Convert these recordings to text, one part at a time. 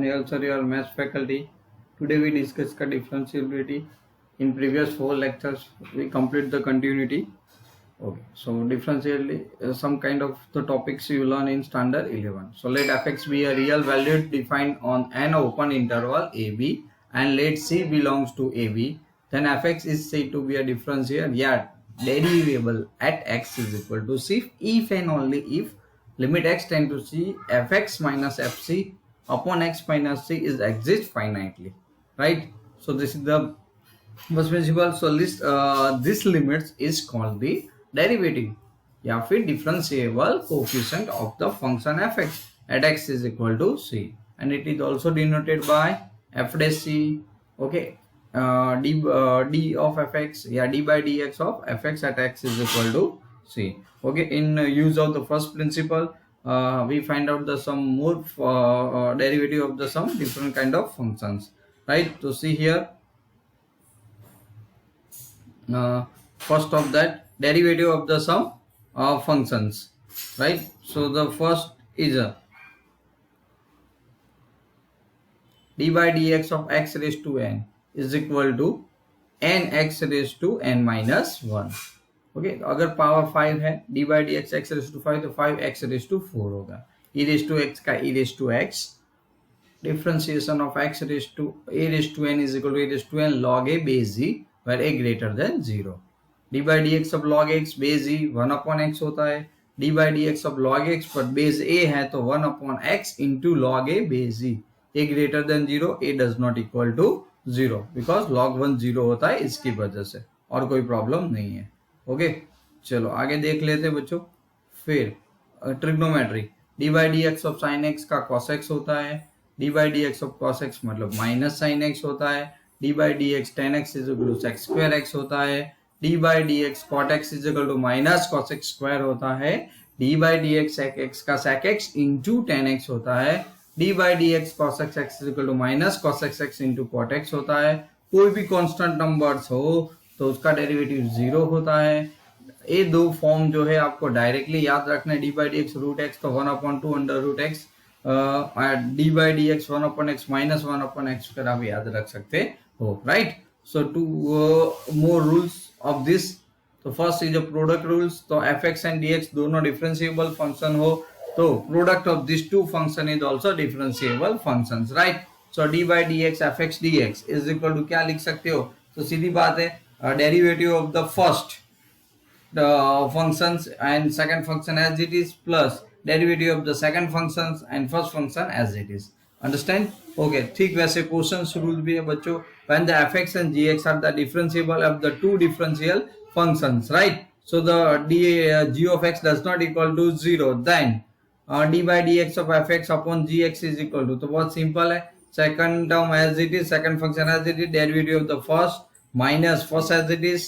I'm Nehal sir, your maths faculty. Today we discuss differentiability. In previous 4 lectures, we complete the continuity. Okay, so differentially, some kind of the topics you learn in standard 11. So let fx be a real value defined on an open interval AB, and let C belongs to AB. Then fx is said to be a differential yet derivable at x is equal to C if and only if limit x tend to C fx minus fc upon x minus c is exist finitely, right? So this is the first principle. So this limits is called the derivative या फिर differentiable coefficient of the function fx at x is equal to c, and it is also denoted by f dash c. Okay, d of fx, yeah, d by dx of fx at x is equal to c. Okay, in use of the first principle, we find out the some more derivative of the some different kind of functions, right? So see here, first of that derivative of the sum of functions, right? So the first is a d by dx of x raised to n is equal to n x raised to n minus 1. Okay, अगर power 5 है d by dx x raised to 5 तो 5x raised to 4 होगा. e raised to x का e raised to x, differentiation of x raised to a raised to n is equal to a raised to n log a base e where a greater than 0. d by dx of log x base e 1 upon x होता है. d by dx of log x पर base a है तो 1 upon x into log a base e. a greater than 0, a does not equal to 0 because log 1 0 होता है, इसकी वजह से और कोई प्रॉब्लम नहीं है. ओके, चलो आगे देख लेते हैं बच्चों. फिर trigonometry, d by d x of sine x का कॉस एक्स होता है. D by d x of cos x मतलब माइनस साइन एक्स होता है. D by d x tan x is equal to sec square x होता है. D by d x cot x is equal to minus cos x square होता है. D by d x sec x का sec x into tan x होता है. D by d x cos x x is equal to minus cos x x into cot x होता है. कोई भी constant numbers हो तो उसका डेरिवेटिव 0 होता है. ये दो फॉर्म जो है आपको डायरेक्टली याद रखना है. D by d x root x तो 1/2 under root x, d by d x 1/x minus 1/x फिर आप याद रख सकते हो, right? So two more rules of this. तो फर्स्ट इज प्रोडक्ट रूल्स. तो f x and d x दोनों डिफरेंशिएबल फंक्शन हो तो product of this two function is also differentiable function, right? So d by d x f x d x is equal to क्या लिख सकते हो? तो सीधी बात है, derivative of the first functions and second function as it is plus derivative of the second functions and first function as it is. Understand? Okay, ठीक वैसे question rule भी है बच्चों. when the fx and gx are the differentiable of the two differential functions, right? So the g of x does not equal to 0, then d by dx of fx upon gx is equal to, तो बहुत simple है. second term as it is, second function as it is, derivative of the first minus first as it is,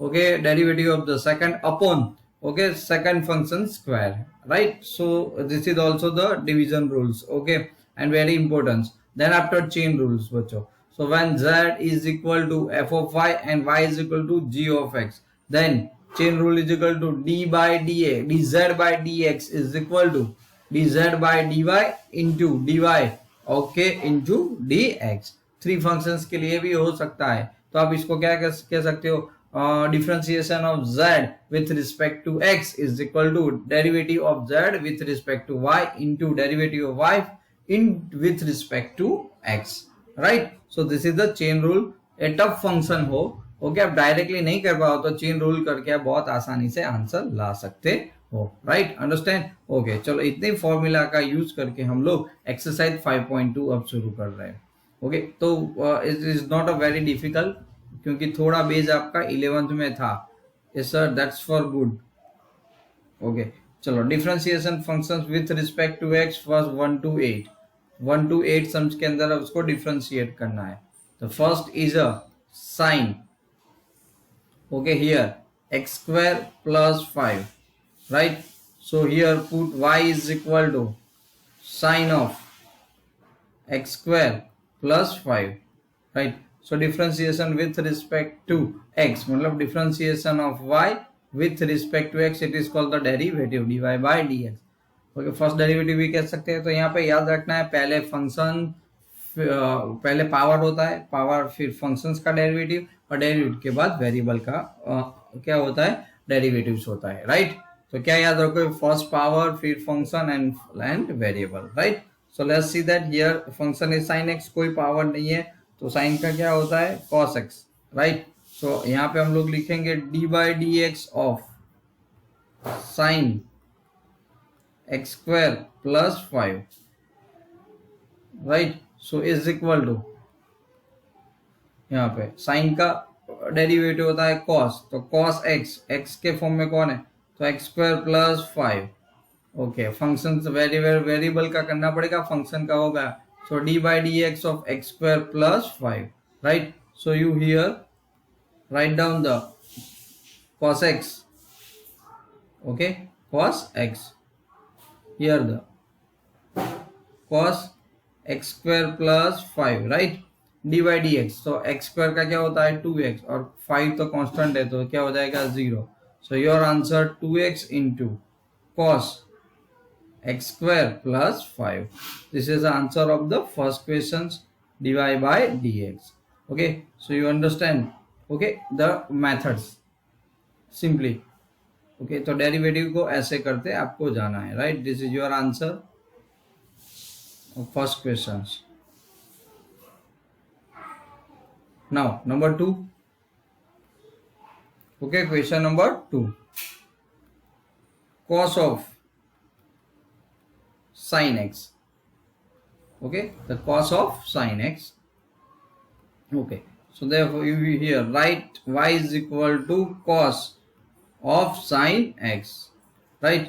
okay, derivative of the second upon, okay, second function square, right? So this is also the division rules, okay, and very important. Then after chain rules बच्चों, so when z is equal to f of y and y is equal to g of x, then chain rule is equal to d by dA, dz by dx is equal to dz by dy into dy, okay, into dx. 3 functions के लिए भी हो सकता है. तो आप इसको क्या कह सकते हो? Differentiation of z with respect to x is equal to derivative of z with respect to y into derivative of y with respect to x, right? So this is the chain rule. A tough function हो, okay, आप directly नहीं कर पाओ तो chain rule करके आप बहुत आसानी से आंसर ला सकते हो, राइट? अंडरस्टैंड? ओके, चलो इतने फॉर्मूला का यूज करके हम लोग एक्सरसाइज 5.2 अब शुरू कर रहे हैं. ओके, तो it is not a very difficult क्योंकि थोड़ा बेस आपका 11th में था. Yes sir, that's for good. Okay, चलो differentiation functions with respect to x first 1 to 8. 1 to 8 sums के अंदर उसको डिफरेंशिएट करना है. तो first is a sine, okay, here x square plus 5, right? So here put y is equal to sine of x square plus 5, right? So differentiation with respect to x, मतलब differentiation of y with respect to x, it is called the derivative dy by dx. Okay, first derivative भी कह सकते हैं. तो यहाँ पे याद रखना है, पहले फंक्शन पहले पावर होता है, पावर फिर फंक्शंस का डेरिवेटिव, और डेरिवेटिव के बाद वेरिएबल का क्या होता है, डेरिवेटिव्स होता है, राइट। तो क्या याद रखो, फर्स्ट पावर फिर function and variable, right. So let's see that here function is sin x, कोई पावर नहीं है तो साइन का क्या होता है cos x, राइट। सो यहाँ पे हम लोग लिखेंगे d/dx ऑफ sin x square plus 5, right. So is equal to, यहाँ पे साइन का डेरिवेटिव होता है cos, तो cos x, x के फॉर्म में कौन है, तो x square plus 5, okay. Function variable का करना पड़ेगा, फंक्शन का होगा, सो d/dx of x square plus 5, right. So you here write down the cos x, okay, cos x, here the cos x square plus 5, right, d/dx, तो x square का क्या होता है 2x, और 5 तो कांस्टेंट है तो क्या हो जाएगा 0, so your answer 2x into cos x square plus 5, this is the answer of the first questions, dy/dx, okay। So you understand, okay, the methods simply, okay। तो डेरिवेटिव को ऐसे करते आपको जाना है, right. This is your answer of first questions. Now number 2, okay, question number 2, cos of sin x, okay, the cos of sin x, okay। So therefore you here write y is equal to cos of sin x, right।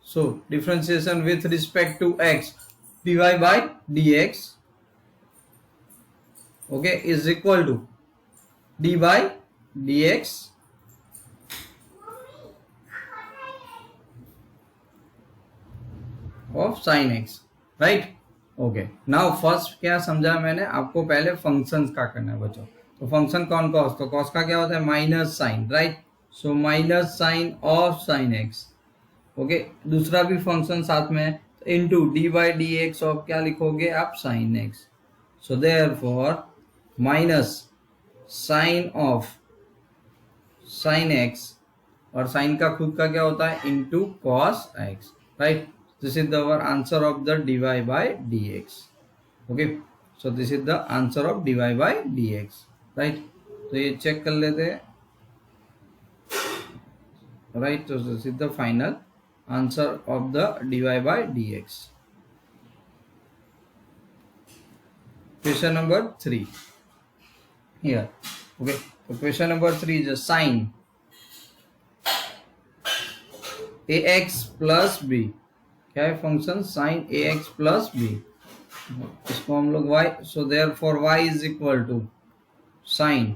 So differentiation with respect to x, dy/dx, okay, is equal to d/dx of sin x, right, okay। now first क्या समझा मैंने आपको, पहले functions का करना है बच्चों। तो फंक्शन कौन cos, तो cos का क्या होता है minus sine, right. So minus sine of sine x, okay. दूसरा भी फंक्शन साथ में है, इनटू d/dx ऑफ क्या लिखोगे आप sine x, so therefore minus sine of sine x, और साइन का खुद का क्या होता है into cos x, right. This is the answer of the dy/dx, okay. So this is the answer of dy/dx, right. तो ये चेक कर लेते हैं, right। So this is the final answer of the dy/dx। question number 3 here, okay। so question number 3 is a sin ax plus b, क्या है function sin ax plus b, इसको हम लोग y, so therefore y is equal to sin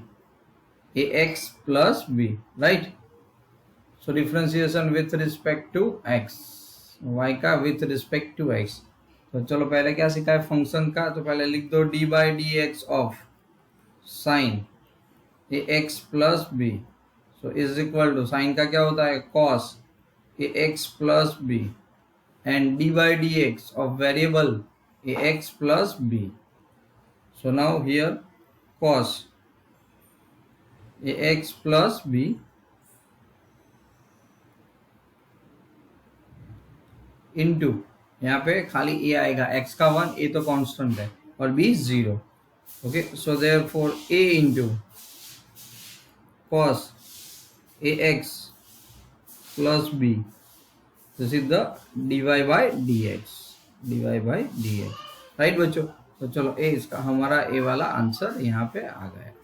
ax plus b, right। so differentiation with respect to x, y का with respect to x। तो चलो पहले क्या सीखा है फंक्शन का, तो पहले लिख दो d/dx ऑफ sin ax plus b, so is equal to sin का क्या होता है cos ax plus b, and d/dx of variable ax plus b, so now here cos ax plus b into, यहाँ पे खाली a आएगा, x का 1, a तो कांस्टेंट है, और b 0, okay. So therefore a into cos ax plus b, this is the dy/dx, right बच्चों। तो चलो a इसका हमारा a वाला आंसर यहाँ पे आ गया।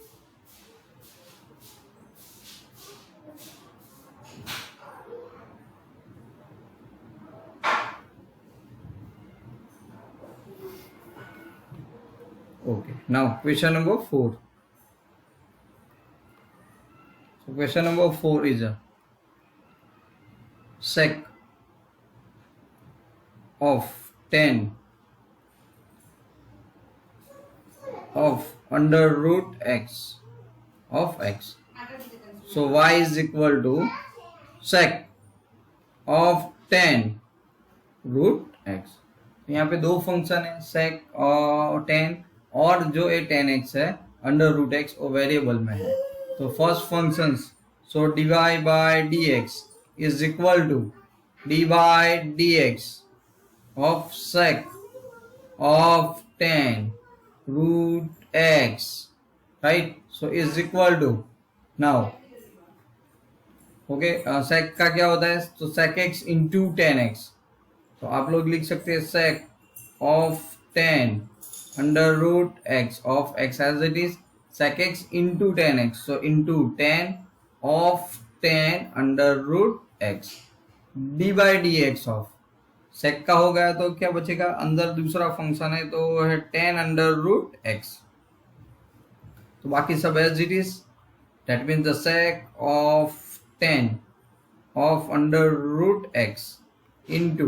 Okay, now question number 4. So question number 4 is a sec of 10 of under root x of x. So y is equal to sec of 10 root x। यहाँ पे दो फंक्शन है sec और 10 और जो ये tan x है अंडर रूट एक्स वो वेरिएबल में है। तो first function so dy bye dx is equal to dy bye dx of sec of tan root x, right? So is equal to now okay sec का क्या होता है तो sec x into tan x. तो आप लोग लिख सकते हैं sec of tan under root x of x as it is sec x into tan x, so into tan of tan under root x d by dx of sec का हो गया तो क्या बचेगा, अंदर दूसरा फंक्शन है तो वो है tan अंडर रूट x। तो बाकी सब as it is, that means the sec of tan of under root x into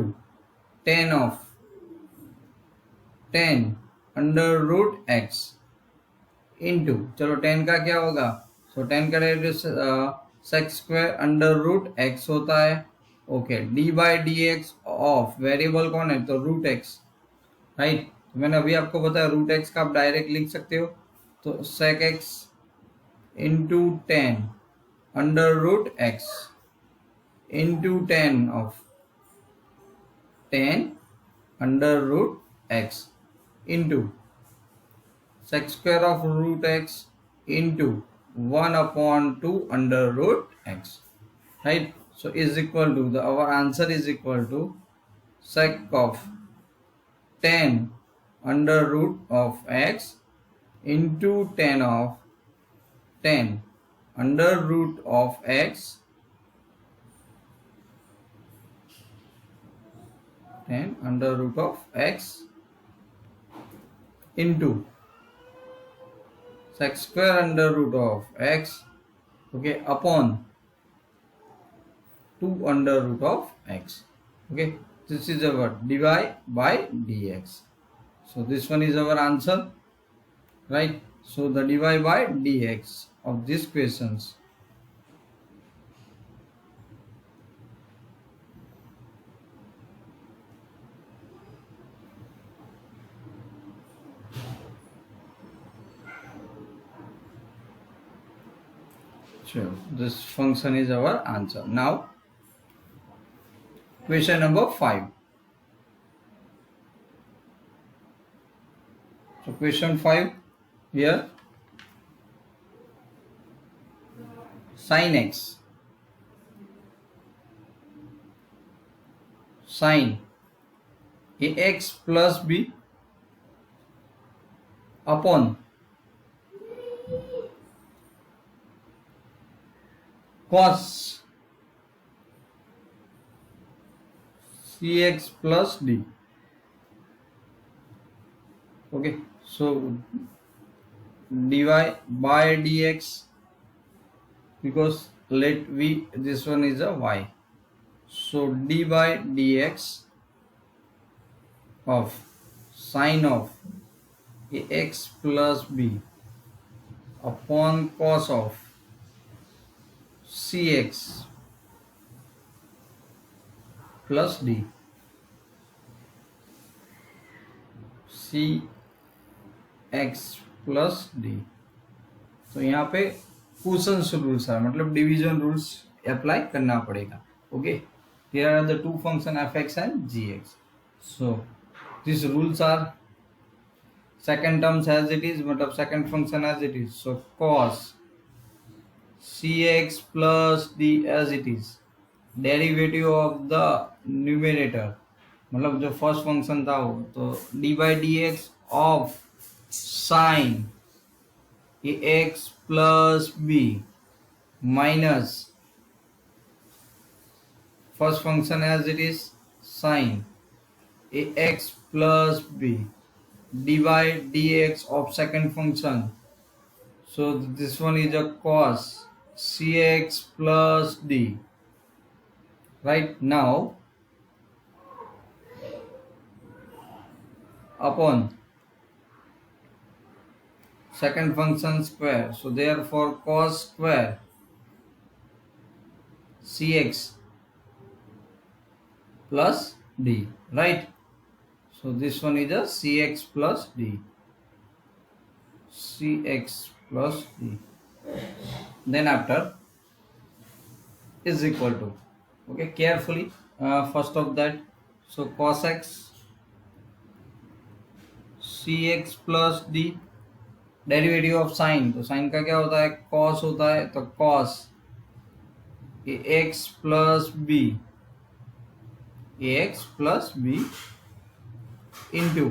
tan of tan under root x into, चलो tan का क्या होगा, सो tan का derivative sec square under root x होता है। Okay d by d x of variable कौन है तो रूट एक्स, राइट। तो मैंने अभी आपको बताया रूट एक्स का आप डायरेक्ट लिख सकते हो, तो sec x into tan under root x into tan of tan under root x into sec square of root x into 1 upon 2 under root x, right? So is equal to our answer is equal to sec of tan under root of x into tan of tan under root of x tan under root of x into sec square under root of x, okay, upon 2 under root of x. Okay, this is our dy by dx. So this one is our answer, right? So the dy by dx of these questions sure, this function is our answer. Now question number 5. So question 5 here, sin x sin ax plus b upon cos cx plus d. Okay, so dy by dx, because let v, this one is a y, so d by dx of sin of ax plus b upon cos of cx plus d, cx plus d। तो यहाँ पे cushions rules है, मतलब division rules apply करना पड़ेगा। Okay, here are the two function fx and gx, so these rules are second terms as it is, मतलब second function as it is, so cos cx plus d as it is, derivative of the numerator, मतलब जो first function था वो, तो d by d x of sine x plus b minus first function as it is sine x plus b d by d x of second function, so this one is a cos cx plus d, right? Now upon second function square, so therefore cos square cx plus d, right? So this one is a cx plus d, cx plus d. Then after is equal to, okay, carefully, first of that, so cos x cx plus d, derivative of sine, तो sign का क्या होता है, cos होता है, तो cos ax plus b into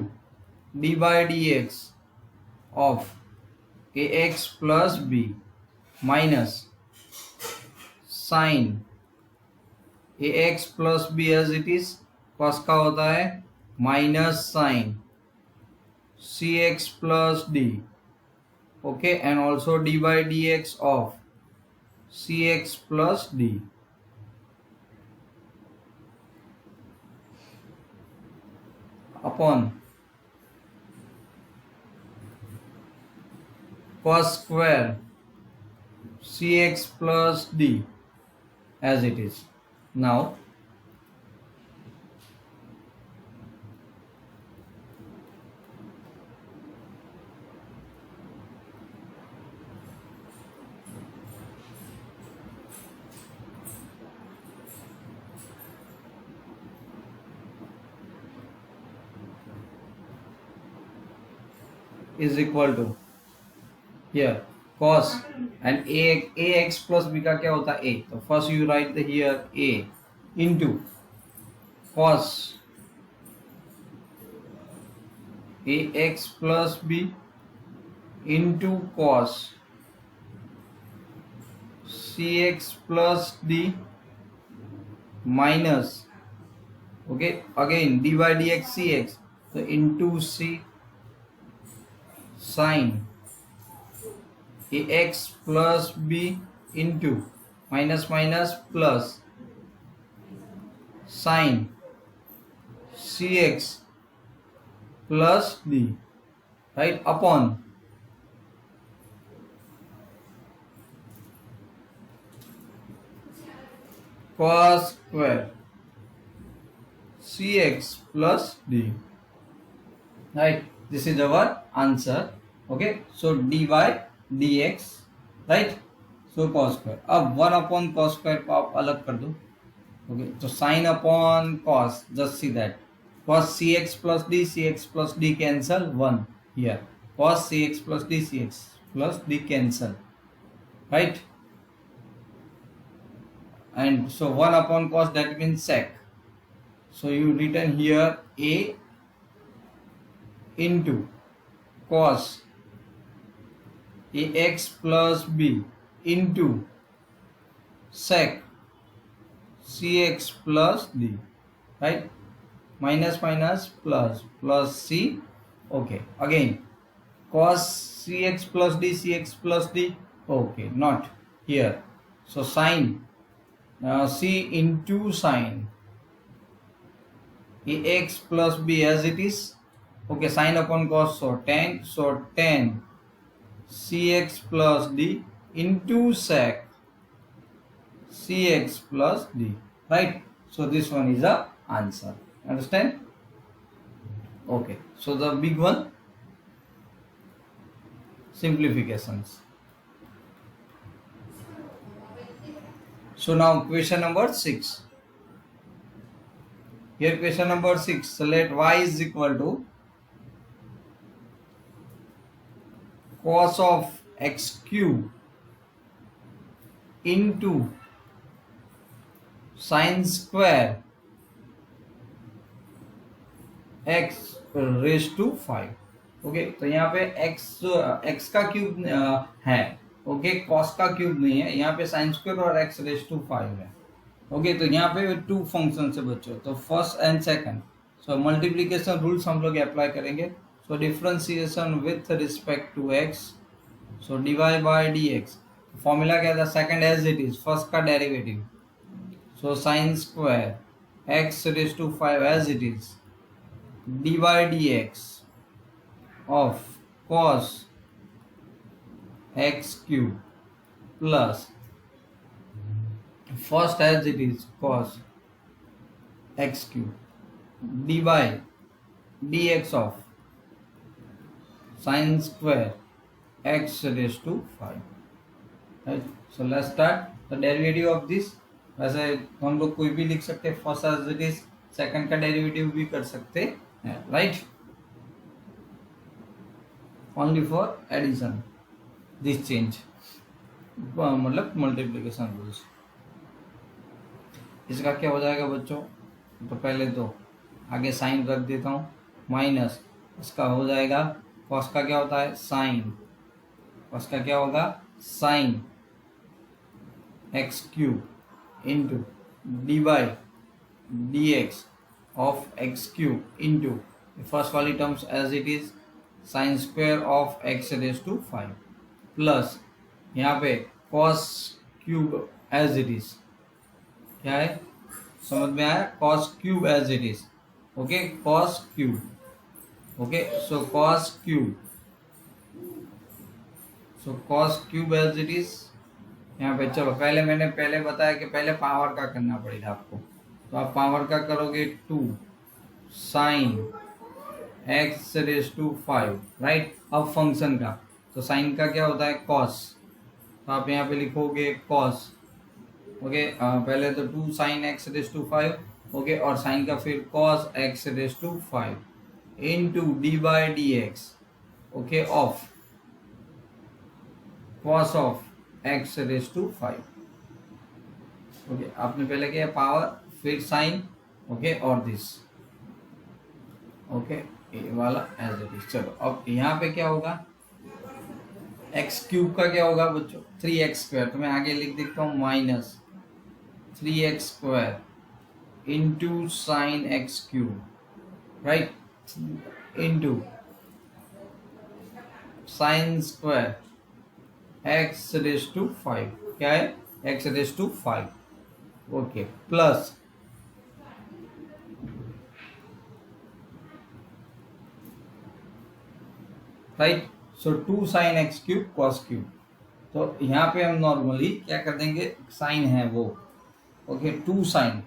d by d x of ax plus b minus sine ax plus b as it is, cos का होता है minus sine cx plus d, okay, and also d by dx of cx plus d upon cos square cx plus d as it is. Now is equal to here cos and ax plus b का क्या होता है a, तो first you write the here a into cos ax plus b into cos cx plus d minus, okay, again d by dx cx, so into c sin ax plus b into minus minus plus sin cx plus d, right, upon cos square cx plus d, right, this is our answer. Okay, so dy dx, right, so cos square, अब 1 upon cos square को आप अलग कर दो, okay, तो sin upon cos, just see that cos cx plus d cancel 1 here, cos cx plus d cancel, right, and so 1 upon cos, that means sec, so you written here a into cos ax plus b into sec cx plus d, right, minus minus plus plus c, okay, again cos cx plus d, okay, not here, so sin c into sin ax plus b as it is, okay, sin upon cos, so tan cx plus d into sec cx plus d, right, so this one is the answer, understand? Okay, so the big one, simplifications. So now question number 6. Here question number 6, so let y is equal to cos of x cube into sin square x raise to 5, okay, तो यहाँ पे x का cube है, okay, cos का cube नहीं है, यहाँ पे sin स्क्वायर और x रेज टू 5 है, ओके, तो यहाँ पे 2 फंक्शन से बच्चों, तो first and second, so multiplication rules हम लोग अप्लाई करेंगे, so differentiation with respect to x, so dy by dx, formula क्या था, second as it is, first का derivative, so sin square x raised to 5 as it is, dy dx of cos x cube plus first as it is cos x cube dy dx of sin square x raised to 5. Right? So let's start the derivative of this. वैसे हम लोग कोई भी लिख सकते हैं, first as it is, second का derivative भी कर सकते हैं, right, only for addition this change, मतलब मल्टीप्लिकेशन रूल्स। इसका क्या हो जाएगा बच्चों, तो पहले तो आगे साइन रख देता हूँ, माइनस इसका हो जाएगा, कॉस का क्या होता है साइन, कॉस का क्या होगा sine x cube into d by d x of x cube into first वाली terms as it is sine square of x raise to 5 plus यहाँ पे cos cube as it is, क्या है समझ में आया, cos cube as it is, okay cos cube, okay so cos cube, so cos cube as it is. यहाँ पे चलो पहले बताया कि पहले पावर का करना पड़ेगा आपको, तो आप पावर का करोगे 2 sine x raise to 5, right. अब फंक्शन का, तो साइन का क्या होता है कॉस, तो आप यहाँ पे लिखोगे कॉस, ओके पहले तो 2 sine x raise to 5, okay और साइन का फिर cos x raise to 5 into d by d x, okay of cos of x raise to 5, okay आपने पहले किया पावर फिर साइन, ओके और दिस, ओके ये वाला एज इट इज। चलो अब यहाँ पे क्या होगा, एक्स क्यूब का क्या होगा बच्चों 3x स्क्वायर, तो मैं आगे लिख देता हूँ minus 3x square into sine x cube, right, into sine square x raise to 5, क्या है x raise to 5, okay plus right, so 2 sine x cube cos cube, तो यहाँ पे हम नॉर्मली क्या कर देंगे, साइन है वो, ओके 2 साइन,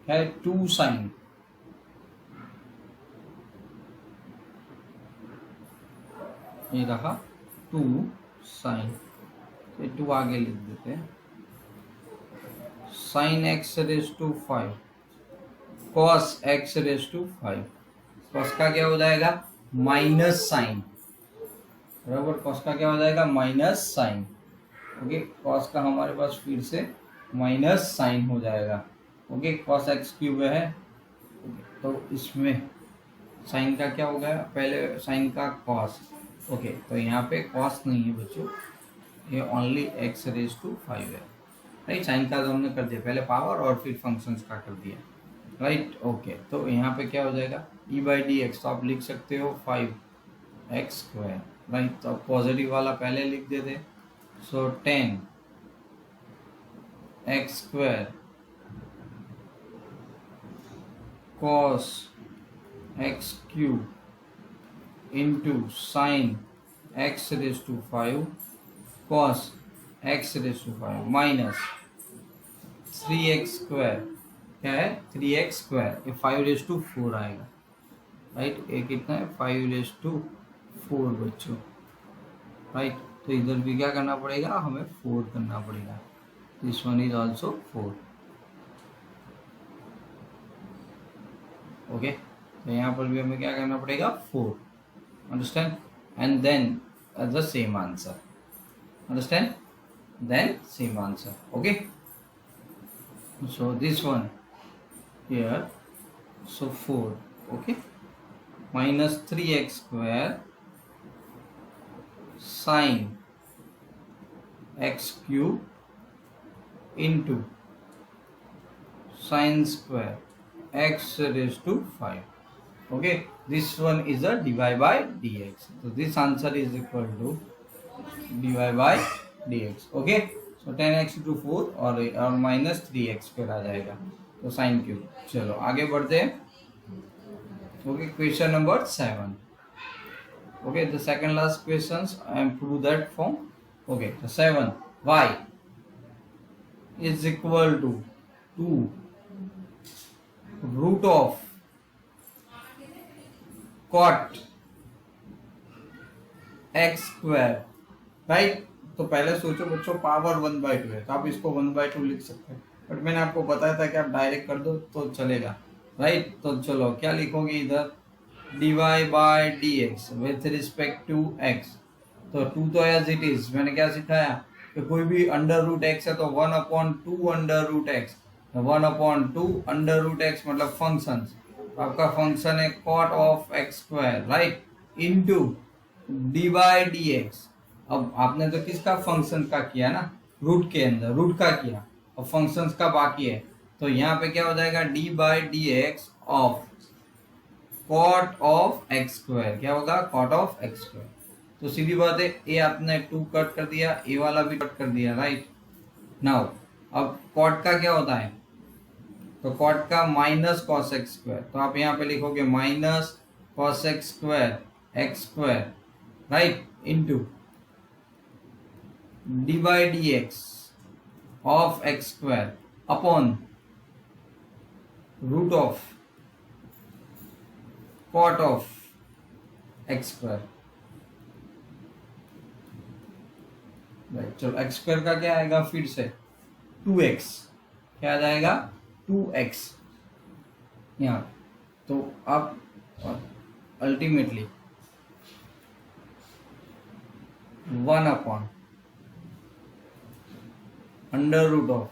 क्या है 2 साइन, ये रहा 2 साइन, तो 2 आगे लिख देते हैं, sine x raise to 5 cos x raise to 5, cos का क्या हो जाएगा माइनस साइन, बराबर कॉस का क्या हो जाएगा माइनस साइन, ओके कॉस का हमारे पास फिर से माइनस साइन हो जाएगा, ओके कॉस एक्स क्यूब है, तो इसमें साइन का क्या हो गया, पहले साइन का कॉस, ओके तो यहाँ पे कॉस नहीं है बच्चों, ये ओनली एक्स रेज टू 5 है, राइट, साइन का तो हमने कर दिया पहले पावर और फिर फंक्शंस का कर दिया, राइट, ओके तो यहाँ पे क्या हो जाएगा ई बाई डी एक्स, तो आप लिख सकते हो 5x स्क्वायर, राइट, तो पॉजिटिव वाला पहले लिख देते, so 10x square cos x cube into sine x raise to 5 cos x raise to 5 minus 3x square, क्या है 3x स्क्वायर, ये 5 रेज टू 4 आएगा, राइट, ये कितना है 5 रेज टू 4 बच्चों, राइट, तो इधर भी क्या करना पड़ेगा हमें 4 करना पड़ेगा, this one is also 4, okay तो यहाँ पर भी हमें क्या करना पड़ेगा 4, understand, and then the same answer, understand, then same answer, okay, so this one here, so 4, okay, minus 3x square sine x cube into sine square x raised to 5, okay, this one is a dy by dx, so this answer is equal to dy by dx, okay so 10x to 4 और minus 3x square आ जाएगा, तो sine cube. चलो आगे बढ़ते हैं, okay question number 7, okay the second last questions I am prove that form, okay तो 7 y is equal to 2 root of cot x square, right. तो पहले सोचो बच्चों पावर 1/2 है तो आप इसको 1/2 लिख सकते हैं, बट मैंने आपको बताया था कि आप डायरेक्ट कर दो तो चलेगा, राइट। तो चलो क्या लिखोगे इधर, dy bye dx with respect to x। तो 2 तो एज इट इज, मैंने क्या सिखाया कि कोई भी अंडर रूट एक्स है तो 1/2 under root x, 1/2 under root x मतलब फंक्शन, आपका फंक्शन है cot of x square, right, into d by d x. अब आपने तो किसका फंक्शन का किया ना, रूट के अंदर रूट का किया, और फंक्शंस का बाकी है, तो यहाँ पे क्या हो जाएगा d by d x of cot of x square, क्या होगा कॉट ऑफ एक्स स्क्वायर। तो सीधी बात है, ए आपने 2 कट कर दिया, ए वाला भी कट कर दिया, राइट। नाउ अब कॉट का क्या होता है, तो कॉट का माइनस कॉस एक्स स्क्वायर, तो आप यहाँ पे लिखोगे minus cos x square x square, right, into d by d x of x square upon root of cot of x square, right. चलो एक्स स्क्वायर का क्या आएगा फिर से 2x, क्या आ जाएगा 2x यहाँ। तो आप ultimately 1 under root of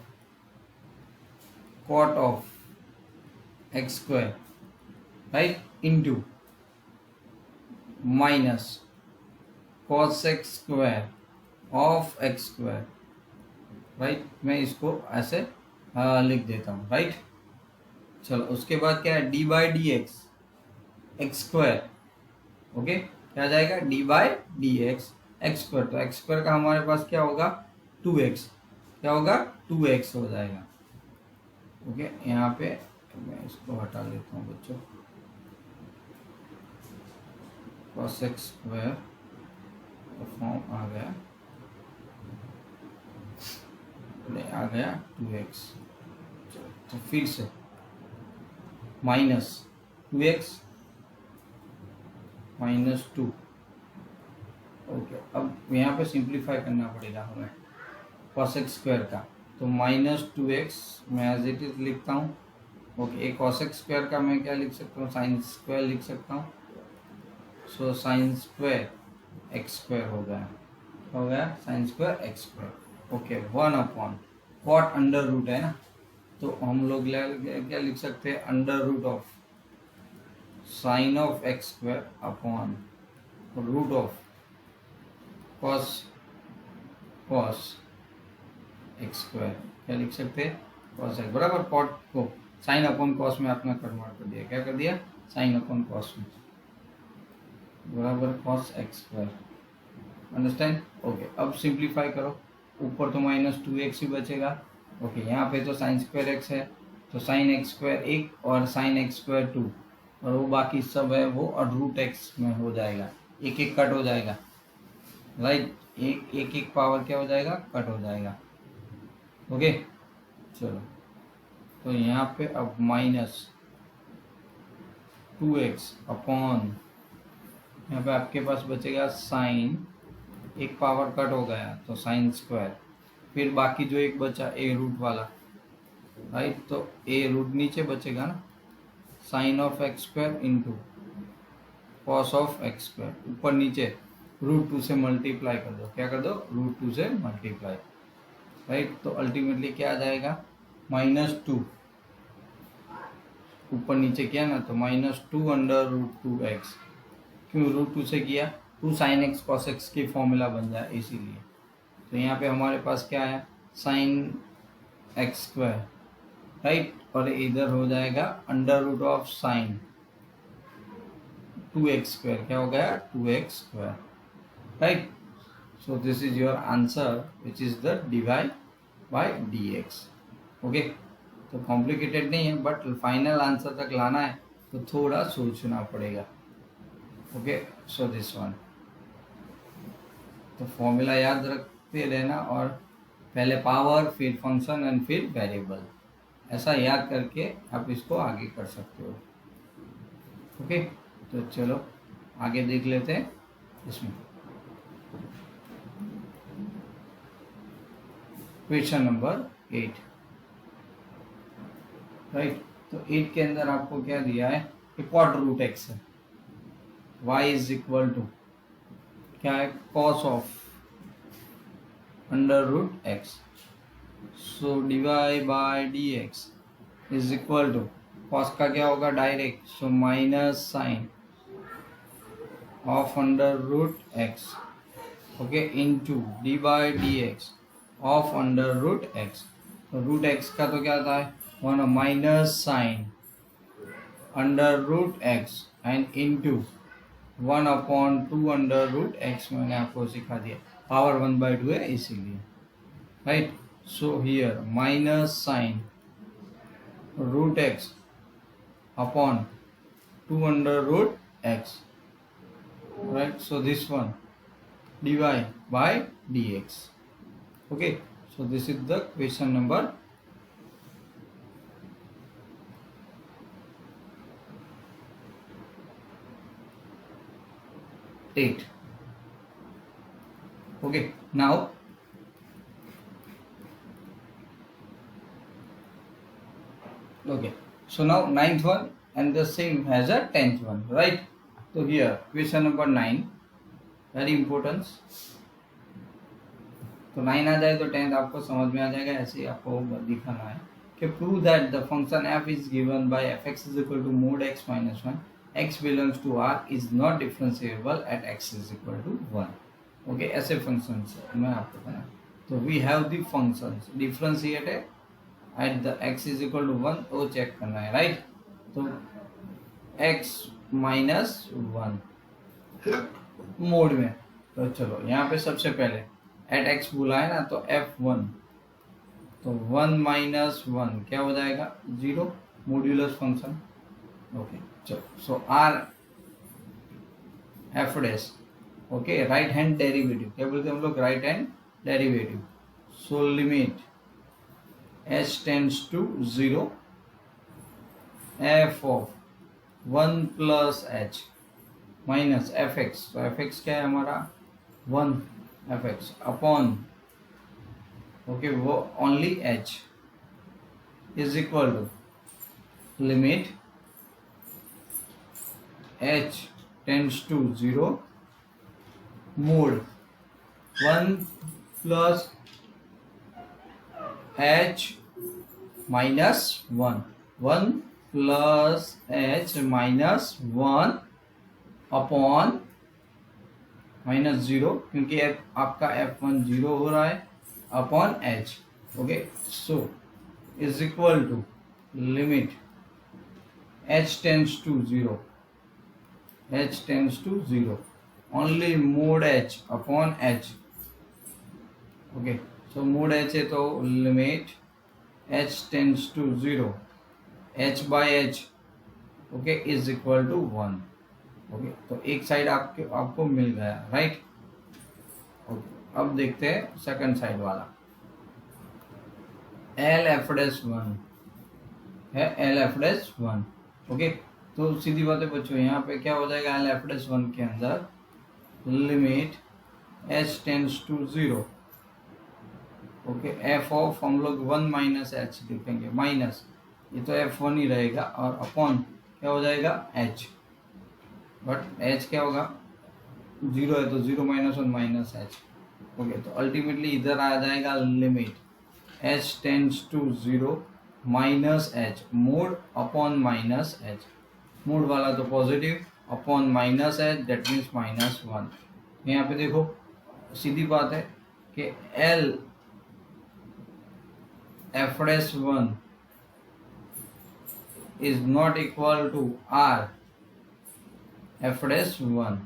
cot of x square, right, into minus cos x square of x square, right. मैं इसको ऐसे लिख देता हूँ, राइट। चलो उसके बाद क्या है d by d x x square, okay, क्या आ जाएगा d by d x x square, तो एक्स स्क्वायर का हमारे पास क्या होगा 2x, क्या होगा 2x हो जाएगा, ओके। यहाँ पे मैं इसको हटा लेता हूँ बच्चों, cos x स्क्वायर फॉर्म आ गया, आ गया 2x, तो फिर से माइनस 2x माइनस 2, ओके। अब यहाँ पे सिंप्लीफाई करना पड़ेगा हमें cos x स्क्वायर का, तो माइनस 2x मैं एज इट इज लिखता हूँ, ओके। एक cos x स्क्वायर का मैं क्या लिख सकता हूँ साइन स्क्वायर लिख सकता हूँ, so sine square x square हो गया sine square x square, okay. 1/, cot under root है ना, तो हम लोग क्या लिख सकते हैं under root of sine of x square upon root of cos x square, क्या लिख सकते हैं कॉस एक्स बराबर कॉट को साइन अपॉन कॉस में आपने कन्वर्ट कर दिया, क्या कर दिया साइन अपॉन कॉस में बराबर cos x square, understand, okay. अब सिंप्लीफाई करो, ऊपर तो माइनस 2x ही बचेगा, ओके। यहाँ पे तो साइन स्क्वायर एक्स है, तो साइन एक्स स्क्वायर 1 और साइन एक्स स्क्वायर 2, और वो बाकी सब है वो और रूट एक्स में हो जाएगा, एक एक कट हो जाएगा, राइट, एक एक पावर क्या हो जाएगा कट हो जाएगा, ओके। चलो तो यहाँ पे अब माइनस 2x अपॉन, यहाँ पे आपके पास बचेगा साइन, एक पावर कट हो गया तो साइन स्क्वायर, फिर बाकी जो एक बचा ए रूट वाला, राइट, तो ए रूट नीचे बचेगा ना, sine of x square into cos of x square, ऊपर नीचे √2 से मल्टीप्लाई कर दो, क्या कर दो √2 से मल्टीप्लाई, राइट। तो अल्टीमेटली क्या आ जाएगा -2, ऊपर नीचे किया ना तो -2 अंडर √2x, क्यों √2 से किया 2 sin x cos x की फॉर्मूला बन जाए इसीलिए। तो यहाँ पे हमारे पास क्या है साइन एक्स स्क्वायर, राइट, और इधर हो जाएगा under root of sine 2x square, क्या हो गया 2x square, right. So this is your answer which is the divide by dx, okay. तो कॉम्प्लिकेटेड नहीं है बट फाइनल आंसर तक लाना है तो थोड़ा सोचना पड़ेगा, ओके। सो दिस वन, तो फॉर्मूला याद रखते रहना और पहले पावर फिर फंक्शन एंड फिर वेरिएबल, ऐसा याद करके आप इसको आगे कर सकते हो, ओके। तो चलो आगे देख लेते हैं इसमें। Question number 8, right. तो 8 के अंदर आपको क्या दिया है कि क्वाड रूट एक्स है, y इज इक्वल टू क्या है, cos of under root x, so d y by d x is equal to cos का क्या होगा direct, so minus sine of under root x, okay, into d by d x of under root x. तो root x का तो क्या था, one minus sine under root x and into 1/2 under root x. मैंने आपको सिखा दिया, power 1/2 है इसीलिए, right. So here minus sine root x upon 2 under root x, right, so this one dy by dx, okay, so this is the question number 8, okay। Now okay, so now 9th one and the same has a 10th one, right। तो here question number 9 very important. तो 9 आ जाए तो 10th आपको समझ में आ जाएगा। ऐसे ही आपको दिखाना है कि prove that the function f is given by fx is equal to mod x minus 1 x belongs to r is not differentiable at x is equal to 1, okay. ऐसे फंक्शन मैं आपको बना, तो we have the functions differentiate है at the x is equal to 1, वो check करना है, right. तो x माइनस 1 मोड में, तो चलो यहाँ पे सबसे पहले एट x बोला है ना, तो f1, तो 1 माइनस 1 क्या हो जाएगा 0, मॉड्यूलस फंक्शन, ओके। चलो so r f dash, okay, right hand derivative, क्या बोलते हैं हम लोग, right hand derivative. So limit h tends to 0 f of 1 plus h minus f x, तो एफ एक्स क्या है हमारा 1 एफ एक्स अपॉन, ओके, वो only h is equal to limit h tends to 0 mod 1 plus h minus 1 plus h minus 1 upon minus 0, क्योंकि आपका f1 0 हो रहा है, upon h, okay. So is equal to limit h tends to 0 only mod h upon h, okay. So mod h है तो limit h tends to 0 h by h, okay, is equal to 1, okay. तो एक side आपको मिल गया, right, okay. अब देखते हैं second side वाला, एल एफ डैश 1 है, एल एफ डैश 1, ओके। तो सीधी बात है बच्चों, यहाँ पे क्या हो जाएगा, एल एफ डैश 1 के अंदर limit h tends to 0, okay, f of हम लोग 1 माइनस एच लिखेंगे, माइनस, ये तो f1 ही रहेगा, और अपॉन क्या हो जाएगा h, बट h क्या होगा 0 है, तो 0 माइनस 1 माइनस h, ओके। तो अल्टीमेटली इधर आ जाएगा limit h tends to 0 minus h mod upon minus h, mod वाला तो positive, upon minus h, that means minus 1। यहाँ पे देखो सीधी बात है कि l F dash 1 is not equal to r f dash 1,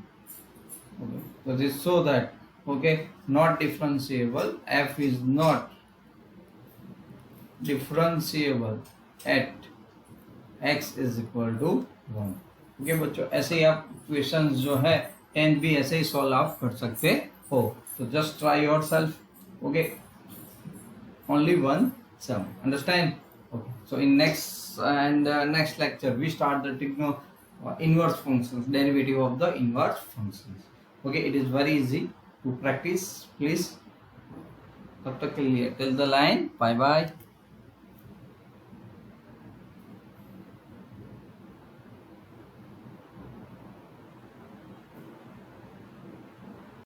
okay। So this so that, okay, not differentiable, f is not differentiable at x is equal to 1, okay बच्चों। ऐसे ही आप क्वेश्चन जो है 10 भी ऐसे ही सॉल्व आप कर सकते हो, तो just try your self, okay, only one sum, understand, okay। So in next lecture we start the inverse functions, derivative of the inverse functions, okay। It is very easy, to practice, please. तब तक के लिए till the line, bye bye.